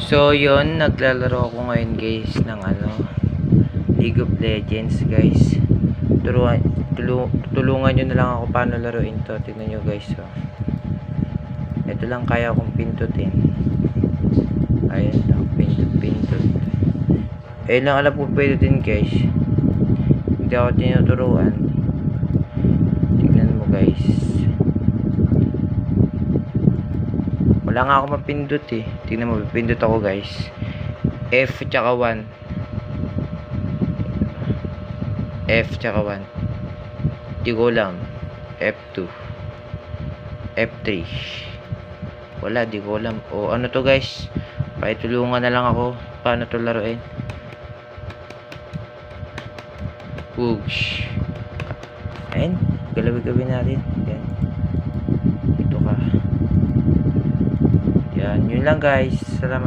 So yon, naglalaro ako ngayon guys ng League of Legends guys. Tulungan nyo na lang ako paano laruin to. Tignan nyo guys. So, ito lang kaya kong pindutin. Ayan lang, pindot. Ayun lang alam ko pindutin guys. Hindi ako tinuturuan. Tignan mo guys. Wala nga ako mapindot eh. Tignan mo, pindot ako guys. F tsaka 1. F tsaka 1. Di ko alam. F2. F3. Wala, di ko alam. O ano to guys? Pakitulungan na lang ako. Paano to laruin? Whoosh. Ayan. Galawin natin. Yan. Ito ka. Yan. Yun lang guys. Salamat.